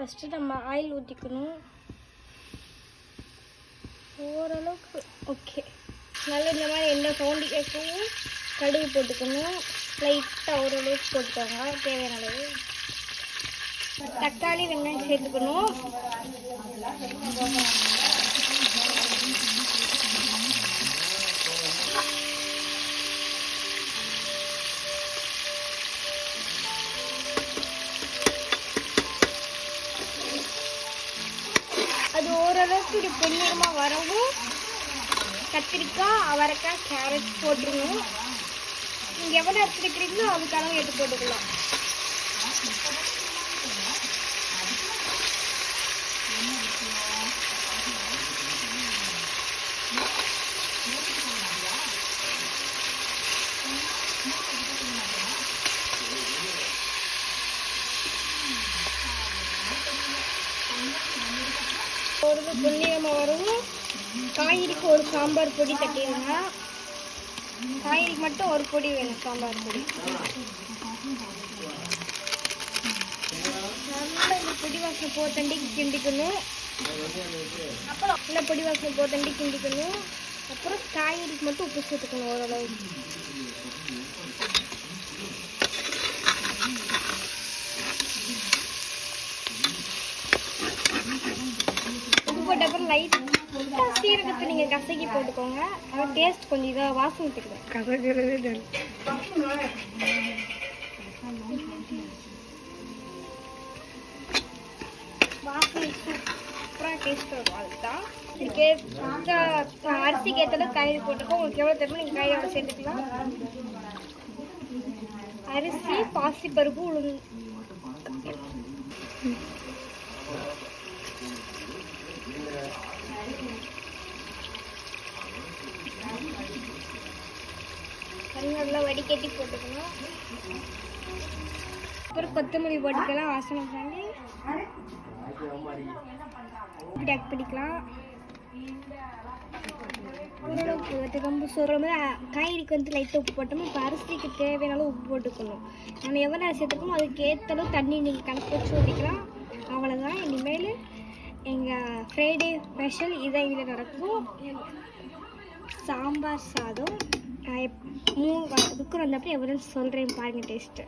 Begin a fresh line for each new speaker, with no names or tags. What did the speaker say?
First நம்ம oil ஊற்றிக்கணும். ஓரளவுக்கு ஓகே. நல்லா இந்த மாதிரி எந்த சவுண்டு கேட்கவும் கடுகு போட்டுக்கணும். லைட்டாக ஓரளவுக்கு போட்டுக்கோங்க தேவையான அளவு. தக்காளி வெங்காயம் சேர்த்துக்கணும். அது ஓரளவுக்கு இது பொன்னிறமாக வரவும் கத்திரிக்காய், அவரைக்காய், கேரட் போட்டுருணும். நீங்கள் எவ்வளோ எடுத்துக்கிறீங்களோ அதுக்காக எடுத்து போட்டுக்கலாம். ஒரு பொன்னிறமாக வரவும் காய்கறிக்கு ஒரு சாம்பார் பொடி தட்டிடுங்க. காய்கறிக்கு மட்டும் ஒரு பொடி வேணும், சாம்பார் பொடி. நல்லா இந்த பொடி வாசனை போத்தண்டி கிண்டிக்கணும். நல்லா பொடி வாசனை போத்தண்டி கிண்டிக்கணும். அப்புறம் காய்கறிக்கு மட்டும் உப்பு சேர்த்துக்கணும் ஓரளவு. போட்டப்புறம் லைட்டாக சீரகத்தை நீங்கள் கசக்கி போட்டுக்கோங்க. அது டேஸ்ட் கொஞ்சம் இதாக வாசனை தெரியும். கசக்கிறது வாசனை சூப்பராக டேஸ்ட் வரும். அதுதான் இதுக்கு அரிசிக்கு ஏற்றது காய்கறி போட்டுருக்கோம். உங்களுக்கு எவ்வளோ தெரியுமோ நீங்கள் காய்கறி எவ்வளோ சேர்த்துக்கலாம். அரிசி, பாசிப்பருப்பு, உளுந்து. நல்லா வடிகட்டி போட்டுக்கணும். அப்புறம் கொத்தமல்லி போட்டுக்கலாம். வாசனை பண்ணி டக் பிடிக்கலாம். ஓரளவுக்கு ரொம்ப சொல்கிற காய்கறிக்கு வந்து லைட்டாக உப்பு போட்டோம். இப்போ அரிசிக்கு தேவையான உப்பு போட்டுக்கணும். நம்ம எவ்வளோ அரிசி எடுத்துக்கணும் அதுக்கு ஏற்றளவு தண்ணி நீங்கள் கணக்கு வச்சு ஊற்றிக்கலாம். அவ்வளோதான். இனிமேல் எங்கள் ஃப்ரைடே ஸ்பெஷல் இதை இதில் நடக்கும். சாம்பார் சாதம் குக்கர் வந்தப்போ எவ்வளோ சொல்கிறேன் பாருங்கள் டேஸ்ட்டு.